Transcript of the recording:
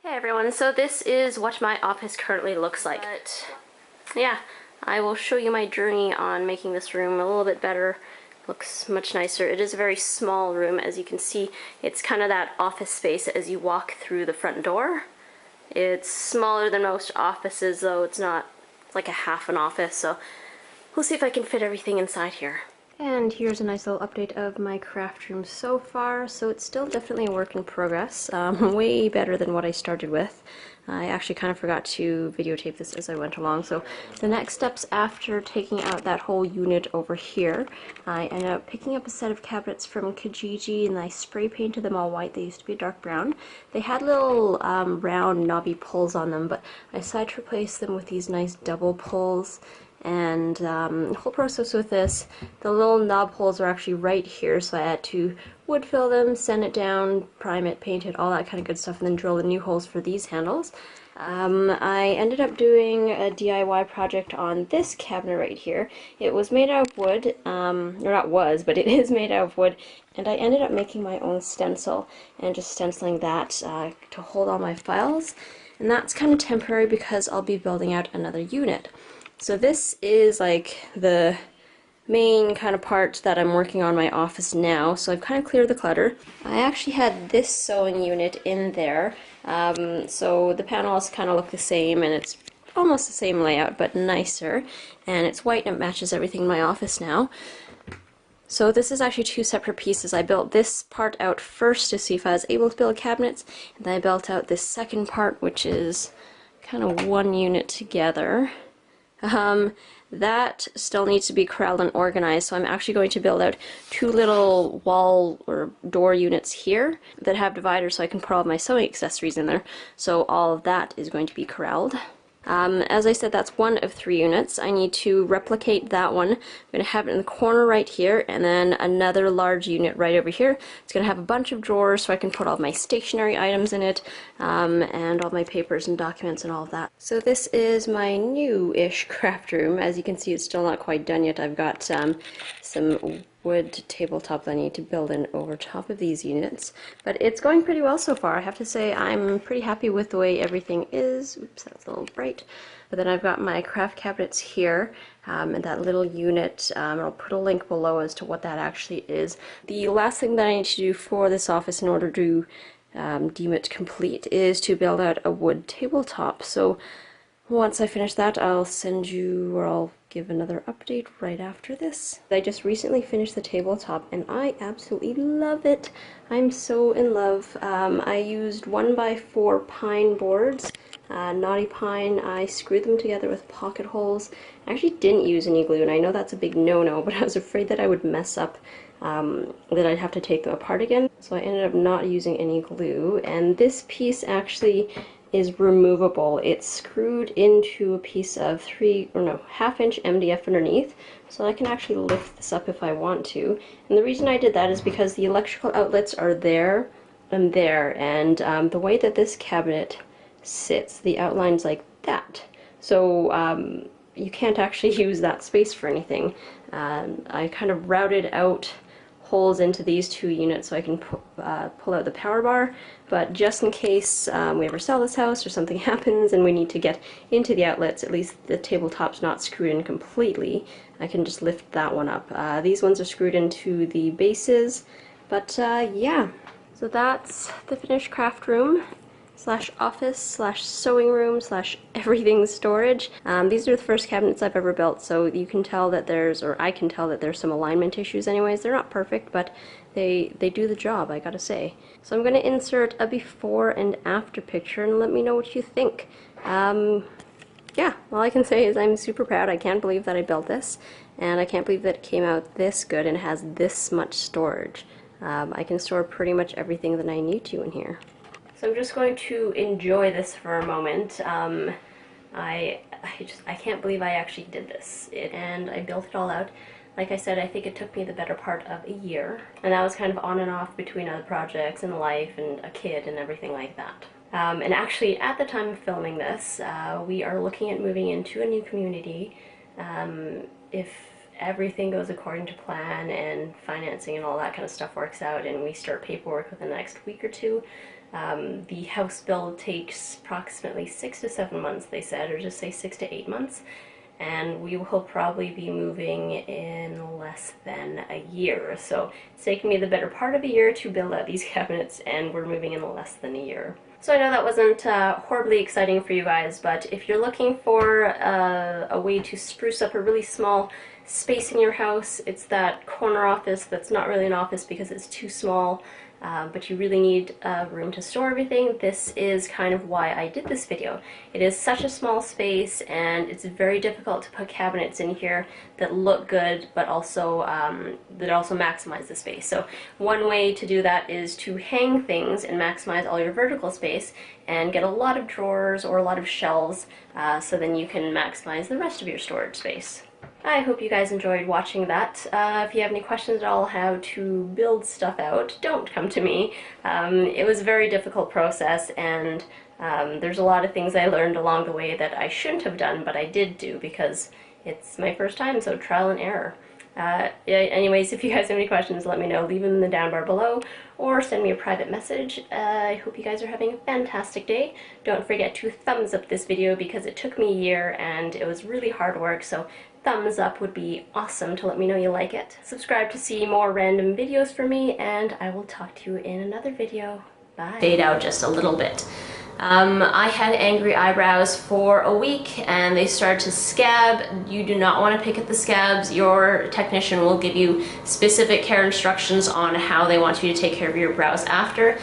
Hey everyone, so this is what my office currently looks like. But yeah, I will show you my journey on making this room a little bit better. Looks much nicer. It is a very small room, as you can see. It's kind of that office space as you walk through the front door. It's smaller than most offices, though. It's not like a half an office, so we'll see if I can fit everything inside here. And here's a nice little update of my craft room so far. So it's still definitely a work in progress, way better than what I started with. I actually kind of forgot to videotape this as I went along. So the next steps after taking out that whole unit over here, I ended up picking up a set of cabinets from Kijiji and I spray painted them all white. They used to be dark brown. They had little round knobby pulls on them, but I decided to replace them with these nice double pulls. And the whole process with this, the little knob holes are actually right here, so I had to wood fill them, sand it down, prime it, paint it, all that kind of good stuff, and then drill the new holes for these handles. I ended up doing a DIY project on this cabinet right here. It was made out of wood, or not was, but it is made out of wood, and I ended up making my own stencil and just stenciling that to hold all my files. And that's kind of temporary because I'll be building out another unit. So this is like the main kind of part that I'm working on my office now, so I've kind of cleared the clutter. I actually had this sewing unit in there, so the panels kind of look the same and it's almost the same layout but nicer, and it's white and it matches everything in my office now. So this is actually two separate pieces. I built this part out first to see if I was able to build cabinets, and then I built out this second part, which is kind of one unit together. That still needs to be corralled and organized, so I'm actually going to build out two little wall or door units here that have dividers so I can put all of my sewing accessories in there. So all of that is going to be corralled. As I said, that's one of 3 units. I need to replicate that one. I'm going to have it in the corner right here, and then another large unit right over here. It's going to have a bunch of drawers so I can put all of my stationery items in it, and all my papers and documents and all of that. So this is my new-ish craft room. As you can see, it's still not quite done yet. I've got some wood tabletop that I need to build in over top of these units, but it's going pretty well so far. I have to say I'm pretty happy with the way everything is. Oops, that's a little bright. But then I've got my craft cabinets here, and that little unit, I'll put a link below as to what that actually is. The last thing that I need to do for this office in order to deem it complete is to build out a wood tabletop. So once I finish that, I'll send you, or I'll give another update right after this. I just recently finished the tabletop and I absolutely love it. I'm so in love. I used 1x4 pine boards, knotty pine. I screwed them together with pocket holes. I actually didn't use any glue, and I know that's a big no-no, but I was afraid that I would mess up, that I'd have to take them apart again. So I ended up not using any glue, and this piece actually is removable. It's screwed into a piece of 1/2-inch MDF underneath, so I can actually lift this up if I want to. And the reason I did that is because the electrical outlets are there and there, and the way that this cabinet sits, the outline's like that. So you can't actually use that space for anything. I kind of routed out holes into these 2 units so I can pull out the power bar, but just in case we ever sell this house or something happens and we need to get into the outlets, at least the tabletop's not screwed in completely, I can just lift that one up. These ones are screwed into the bases, but yeah. So that's the finished craft room slash office slash sewing room slash everything storage. These are the first cabinets I've ever built, so you can tell that I can tell that there's some alignment issues anyways. They're not perfect, but they do the job, I gotta say. So I'm gonna insert a before and after picture and let me know what you think. Yeah, all I can say is I'm super proud. I can't believe that I built this, and I can't believe that it came out this good and has this much storage. I can store pretty much everything that I need to in here. So I'm just going to enjoy this for a moment. I can't believe I actually did this, and I built it all out. Like I said, I think it took me the better part of a year, and that was kind of on and off between other projects and life and a kid and everything like that. And actually, at the time of filming this, we are looking at moving into a new community. If everything goes according to plan and financing and all that kind of stuff works out and we start paperwork within the next week or two, the house build takes approximately 6 to 7 months, they said, or just say 6 to 8 months. And we will probably be moving in less than a year. So it's taken me the better part of a year to build out these cabinets, and we're moving in less than a year. So I know that wasn't horribly exciting for you guys, but if you're looking for a way to spruce up a really small space in your house, it's that corner office that's not really an office because it's too small, but you really need room to store everything. This is kind of why I did this video. It is such a small space and it's very difficult to put cabinets in here that look good but also maximize the space. So one way to do that is to hang things and maximize all your vertical space and get a lot of drawers or a lot of shelves, so then you can maximize the rest of your storage space. I hope you guys enjoyed watching that. If you have any questions at all how to build stuff out, don't come to me. It was a very difficult process, and there's a lot of things I learned along the way that I shouldn't have done, but I did do because it's my first time, so trial and error. Anyways, if you guys have any questions, let me know. Leave them in the down bar below or send me a private message. I hope you guys are having a fantastic day. Don't forget to thumbs up this video because it took me a year and it was really hard work, so thumbs up would be awesome to let me know you like it. Subscribe to see more random videos from me, and I will talk to you in another video. Bye. Fade out just a little bit. I had angry eyebrows for a week and they started to scab. You do not want to pick at the scabs. Your technician will give you specific care instructions on how they want you to take care of your brows after.